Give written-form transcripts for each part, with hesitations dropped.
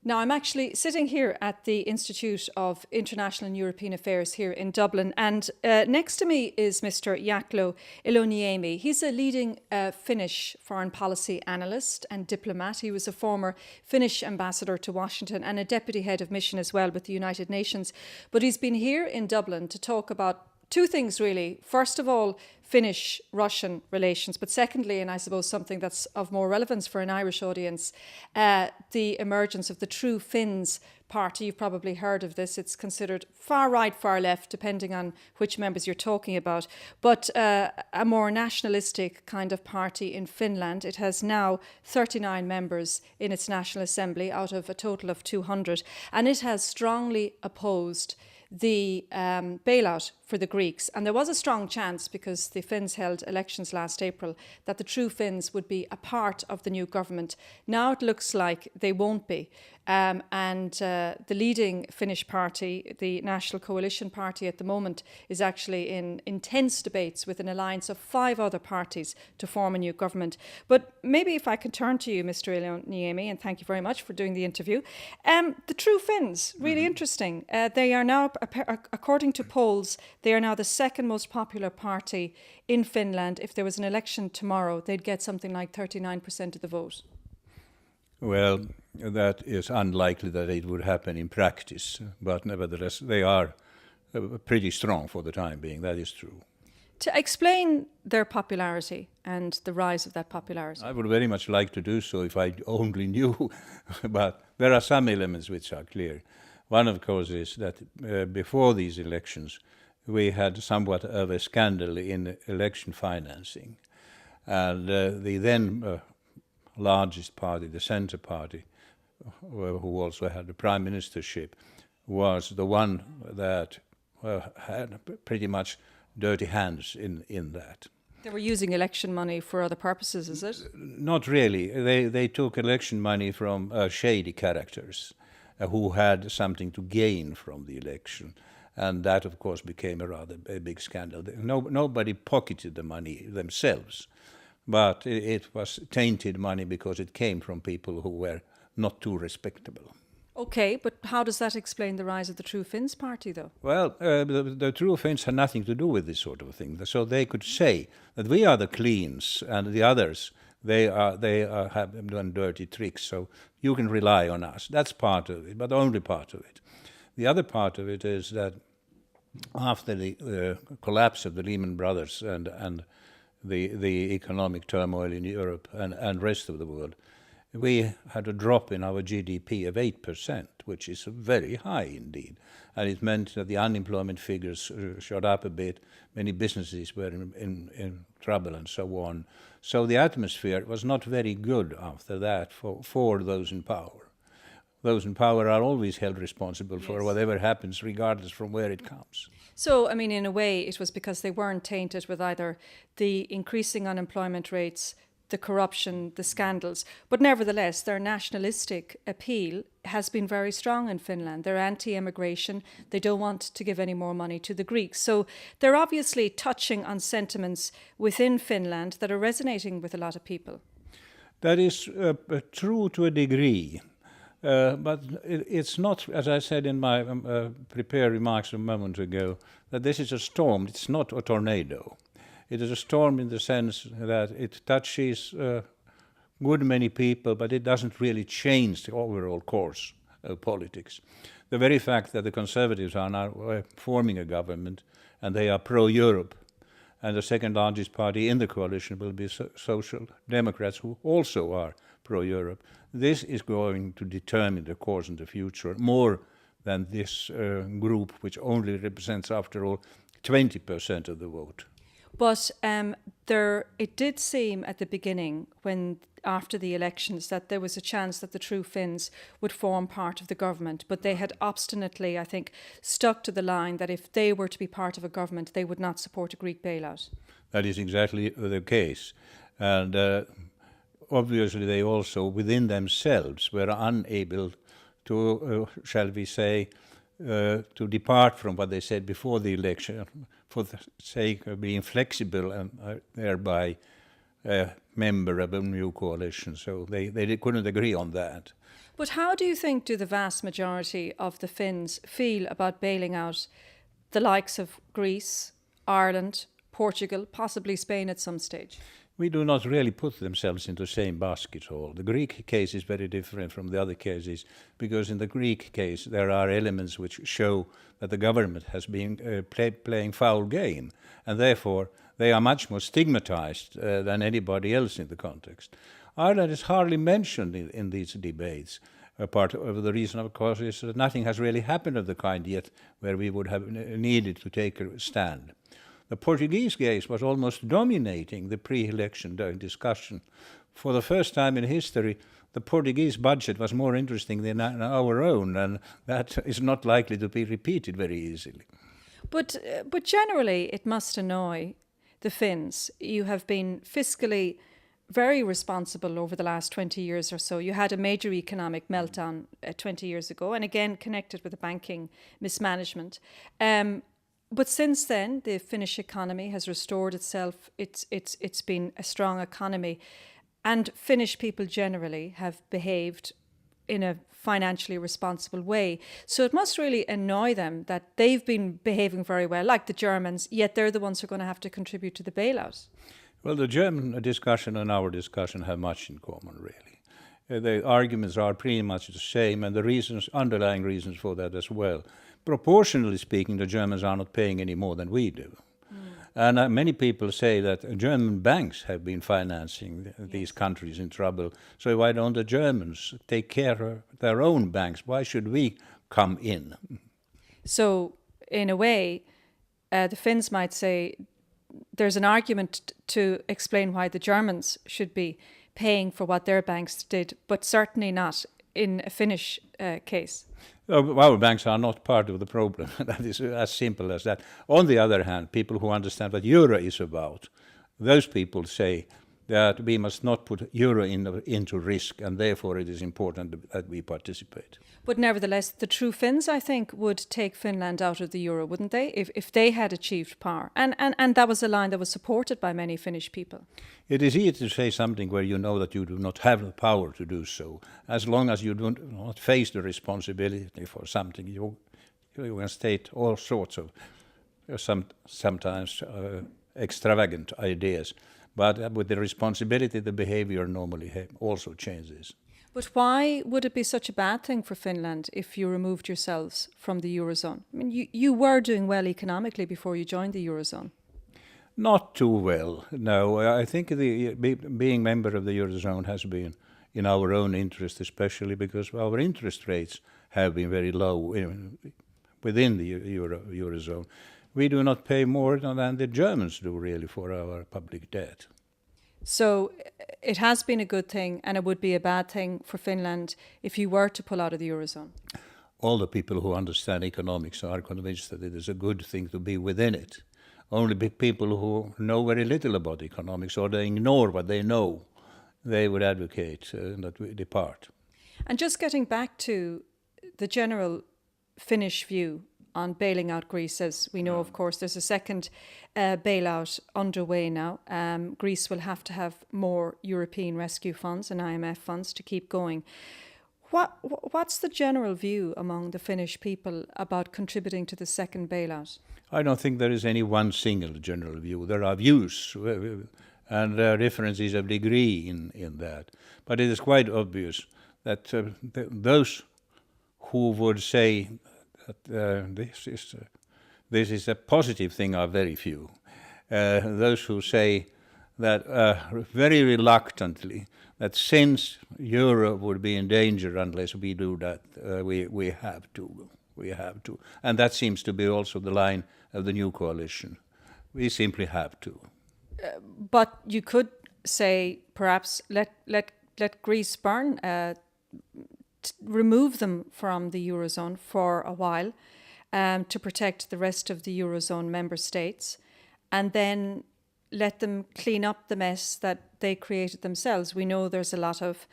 Now, I'm actually sitting here at the Institute of International and European Affairs here in Dublin, and next to me is Mr. Jaaklo Iloniemi. He's a leading Finnish foreign policy analyst and diplomat. He was a former Finnish ambassador to Washington and a deputy head of mission as well with the United Nations. But he's been here in Dublin to talk about two things, really. First of all, Finnish-Russian relations, but secondly, and I suppose something that's of more relevance for an Irish audience, the emergence of the True Finns party. You've probably heard of this. It's considered far right, far left, depending on which members you're talking about, but a more nationalistic kind of party in Finland. It has now 39 members in its National Assembly out of a total of 200, and it has strongly opposed the bailout for the Greeks. And there was a strong chance, because the Finns held elections last April, that the True Finns would be a part of the new government. Now it looks like they won't be. The leading Finnish party, the National Coalition Party at the moment, is actually in intense debates with an alliance of 5 other parties to form a new government. But maybe if I can turn to you, Mr. Iloniemi, and thank you very much for doing the interview. The True Finns, really interesting. They are now, according to polls, they are now the second most popular party in Finland. If there was an election tomorrow, they'd get something like 39% of the vote. Well, that is unlikely that it would happen in practice, but nevertheless, they are pretty strong for the time being. That is true. To explain their popularity and the rise of that popularity. I would very much like to do so if I only knew, but there are some elements which are clear. One, of course, is that before these elections, we had somewhat of a scandal in election financing. And the then largest party, the Centre Party, who also had the prime ministership, was the one that had pretty much dirty hands in that. They were using election money for other purposes, is it? Not really. They took election money from shady characters who had something to gain from the election. And that, of course, became a big scandal. Nobody pocketed the money themselves, but it was tainted money because it came from people who were not too respectable. Okay, but how does that explain the rise of the True Finns party, though? Well, the True Finns had nothing to do with this sort of thing. So they could say that we are the cleans and the others, they have done dirty tricks, so you can rely on us. That's part of it, but only part of it. The other part of it is that after the collapse of the Lehman Brothers and the economic turmoil in Europe and rest of the world, we had a drop in our GDP of 8%, which is very high indeed. And it meant that the unemployment figures shot up a bit. Many businesses were in trouble and so on. So the atmosphere was not very good after that for those in power. Those in power are always held responsible for whatever happens, regardless from where it comes. So, I mean, in a way, it was because they weren't tainted with either the increasing unemployment rates, the corruption, the scandals. But nevertheless, their nationalistic appeal has been very strong in Finland. They're anti-immigration. They don't want to give any more money to the Greeks. So they're obviously touching on sentiments within Finland that are resonating with a lot of people. That is true to a degree. But it's not, as I said in my prepared remarks a moment ago, that this is a storm. It's not a tornado. It is a storm in the sense that it touches a good many people, but it doesn't really change the overall course of politics. The very fact that the Conservatives are now forming a government and they are pro-Europe, and the second largest party in the coalition will be Social Democrats, who also are pro-Europe. This is going to determine the course in the future more than this group, which only represents, after all, 20% of the vote. But it did seem at the beginning, after the elections, that there was a chance that the True Finns would form part of the government. But they had obstinately, I think, stuck to the line that if they were to be part of a government, they would not support a Greek bailout. That is exactly the case. And obviously they also, within themselves, were unable to, shall we say, to depart from what they said before the election for the sake of being flexible and thereby member of a new coalition, so they couldn't agree on that. But how do you think do the vast majority of the Finns feel about bailing out the likes of Greece, Ireland, Portugal, possibly Spain at some stage? We do not really put themselves into the same basket all. The Greek case is very different from the other cases because in the Greek case there are elements which show that the government has been playing foul game, and therefore they are much more stigmatized than anybody else in the context. Ireland is hardly mentioned in these debates. Part of the reason, of course, is that nothing has really happened of the kind yet where we would have needed to take a stand. The Portuguese case was almost dominating the pre-election discussion. For the first time in history, the Portuguese budget was more interesting than our own, and that is not likely to be repeated very easily. But generally, it must annoy the Finns. You have been fiscally very responsible over the last 20 years or so. You had a major economic meltdown 20 years ago, and again connected with the banking mismanagement. But since then, the Finnish economy has restored itself. It's been a strong economy, and Finnish people generally have behaved in a financially responsible way. So it must really annoy them that they've been behaving very well, like the Germans, yet they're the ones who are going to have to contribute to the bailout. Well, the German discussion and our discussion have much in common, really. The arguments are pretty much the same, and the reasons, underlying reasons for that as well. Proportionally speaking, the Germans are not paying any more than we do. And many people say that German banks have been financing these countries in trouble. So why don't the Germans take care of their own banks? Why should we come in? So, in a way, the Finns might say there's an argument to explain why the Germans should be paying for what their banks did, but certainly not in a Finnish case. Our banks are not part of the problem. That is as simple as that. On the other hand, people who understand what euro is about, those people say that we must not put euro into risk, and therefore it is important that we participate. But nevertheless, the true Finns, I think, would take Finland out of the euro, wouldn't they, if they had achieved power? And that was a line that was supported by many Finnish people. It is easy to say something where you know that you do not have the power to do so. As long as you do not face the responsibility for something, you can state all sorts of sometimes extravagant ideas. But with the responsibility, the behavior normally also changes. But why would it be such a bad thing for Finland if you removed yourselves from the Eurozone? I mean, you were doing well economically before you joined the Eurozone. Not too well, no. I think being member of the Eurozone has been in our own interest, especially because our interest rates have been very low within the Eurozone. We do not pay more than the Germans do, really, for our public debt. So it has been a good thing, and it would be a bad thing for Finland if you were to pull out of the Eurozone. All the people who understand economics are convinced that it is a good thing to be within it. Only people who know very little about economics, or they ignore what they know, they would advocate that we depart. And just getting back to the general Finnish view on bailing out Greece, as we know, of course, there's a second bailout underway now. Greece will have to have more European rescue funds and IMF funds to keep going. What's the general view among the Finnish people about contributing to the second bailout? I don't think there is any one single general view. There are views and differences of degree in that. But it is quite obvious that those who would say that this is a positive thing are very few. Those who say that very reluctantly that since Europe would be in danger unless we do that, we have to. And that seems to be also the line of the new coalition. We simply have to. But you could say perhaps let Greece burn, remove them from the Eurozone for a while to protect the rest of the Eurozone member states, and then let them clean up the mess that they created themselves. We know there's a lot of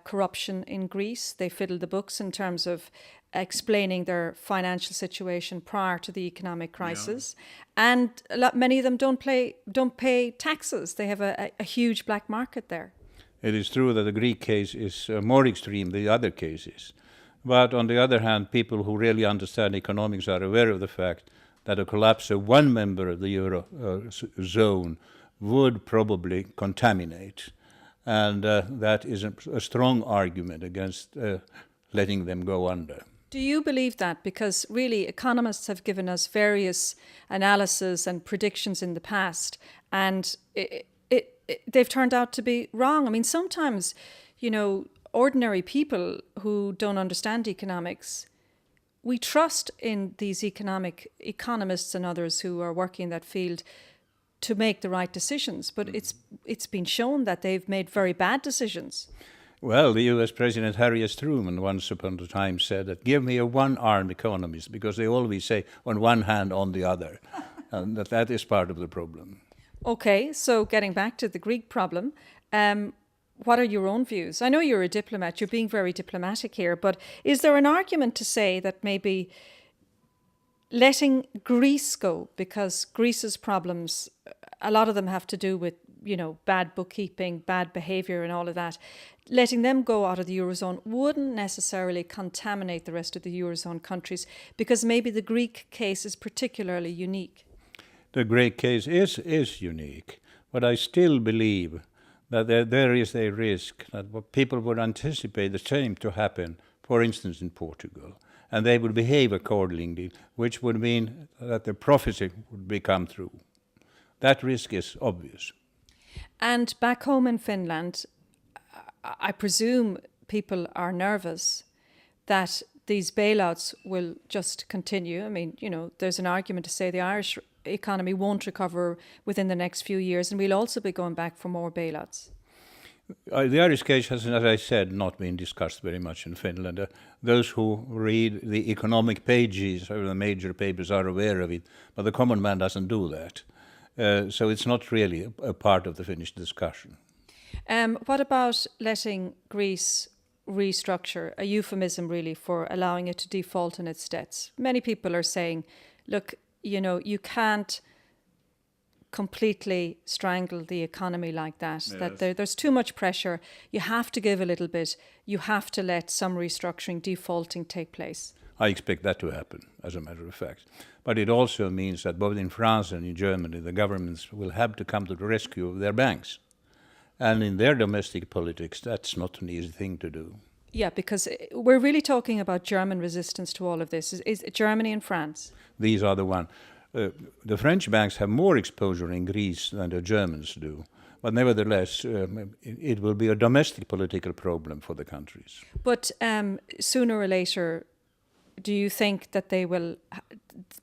corruption in Greece. They fiddle the books in terms of explaining their financial situation prior to the economic crisis, and many of them don't pay taxes. They have a huge black market there. It is true that the Greek case is more extreme than the other cases. But on the other hand, people who really understand economics are aware of the fact that a collapse of one member of the Eurozone would probably contaminate. And that is a strong argument against letting them go under. Do you believe that? Because really economists have given us various analyses and predictions in the past, and they've turned out to be wrong. I mean, sometimes, ordinary people who don't understand economics, we trust in these economists and others who are working in that field to make the right decisions. But it's been shown that they've made very bad decisions. Well, the US President Harry S. Truman once upon a time said that give me a one-armed economist, because they always say on one hand, on the other. And that is part of the problem. Okay, so getting back to the Greek problem, what are your own views? I know you're a diplomat, you're being very diplomatic here, but is there an argument to say that maybe letting Greece go, because Greece's problems, a lot of them have to do with, bad bookkeeping, bad behaviour and all of that, letting them go out of the Eurozone wouldn't necessarily contaminate the rest of the Eurozone countries, because maybe the Greek case is particularly unique? The Greek case is unique, but I still believe that there is a risk that people would anticipate the same to happen, for instance, in Portugal, and they would behave accordingly, which would mean that the prophecy would become true. That risk is obvious. And back home in Finland, I presume people are nervous that these bailouts will just continue. I mean, there's an argument to say the Irish economy won't recover within the next few years, and we'll also be going back for more bailouts. The Irish case has, as I said, not been discussed very much in Finland. Those who read the economic pages of the major papers are aware of it, but the common man doesn't do that. So it's not really a part of the Finnish discussion. What about letting Greece restructure, a euphemism really for allowing it to default on its debts? Many people are saying, look, you can't completely strangle the economy like that, yes. That there's too much pressure. You have to give a little bit. You have to let some restructuring, defaulting take place. I expect that to happen, as a matter of fact. But it also means that both in France and in Germany, the governments will have to come to the rescue of their banks. And in their domestic politics, that's not an easy thing to do. Yeah, because we're really talking about German resistance to all of this. Is it Germany and France? These are the one. The French banks have more exposure in Greece than the Germans do. But nevertheless, it will be a domestic political problem for the countries. But sooner or later, do you think that they will,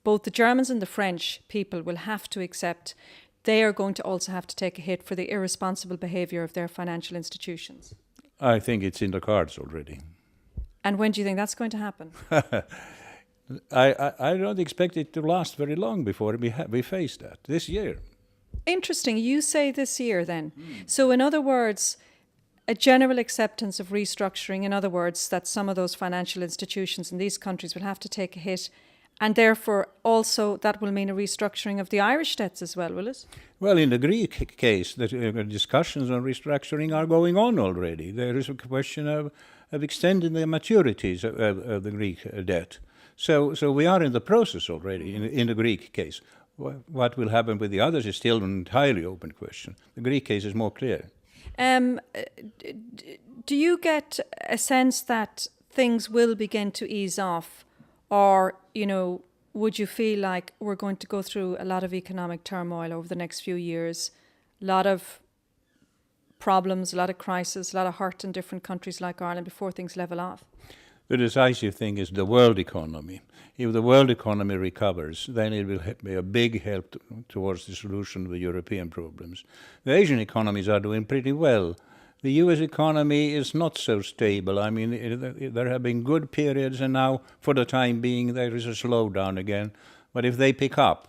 both the Germans and the French people will have to accept they are going to also have to take a hit for the irresponsible behaviour of their financial institutions? I think it's in the cards already. And when do you think that's going to happen? I don't expect it to last very long before we face that, this year. Interesting. You say this year then. So in other words, a general acceptance of restructuring, in other words, that some of those financial institutions in these countries will have to take a hit, and therefore also that will mean a restructuring of the Irish debts as well, will it? Well, in the Greek case, the discussions on restructuring are going on already. There is a question of extending the maturities of the Greek debt. So we are in the process already in the Greek case. What will happen with the others is still an entirely open question. The Greek case is more clear. Do you get a sense that things will begin to ease off, or, would you feel like we're going to go through a lot of economic turmoil over the next few years, a lot of problems, a lot of crisis, a lot of hurt in different countries like Ireland before things level off? The decisive thing is the world economy. If the world economy recovers, then it will be a big help towards the solution of the European problems. The Asian economies are doing pretty well. The US economy is not so stable. I mean, there have been good periods, and now, for the time being, there is a slowdown again. But if they pick up,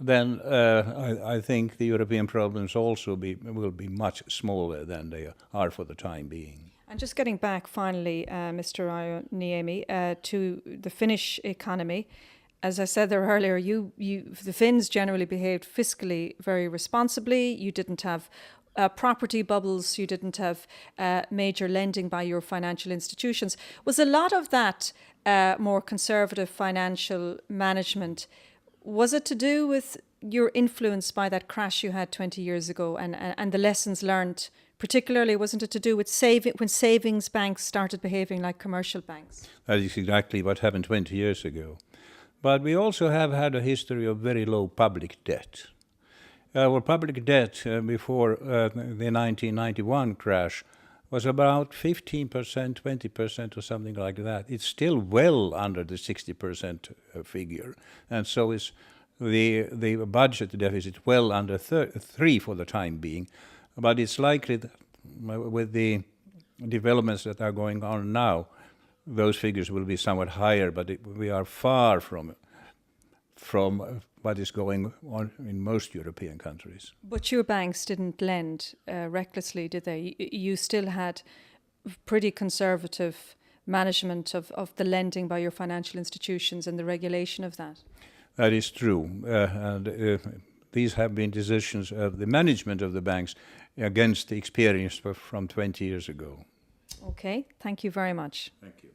then I think the European problems also will be much smaller than they are for the time being. And just getting back finally, Mr. Iloniemi, to the Finnish economy. As I said there earlier, the Finns generally behaved fiscally very responsibly. You didn't have property bubbles. You didn't have major lending by your financial institutions. Was a lot of that more conservative financial management, was it to do with your influence by that crash you had 20 years ago and the lessons learned? Particularly, wasn't it to do with when savings banks started behaving like commercial banks? That is exactly what happened 20 years ago. But we also have had a history of very low public debt. Our public debt before the 1991 crash was about 15%, 20% or something like that. It's still well under the 60% figure. And so is the budget deficit well under 3 for the time being. But it's likely that with the developments that are going on now, those figures will be somewhat higher, but we are far from what is going on in most European countries. But your banks didn't lend recklessly, did they? You still had pretty conservative management of the lending by your financial institutions and the regulation of that. That is true. These have been decisions of the management of the banks against the experience from 20 years ago. Okay, thank you very much. Thank you.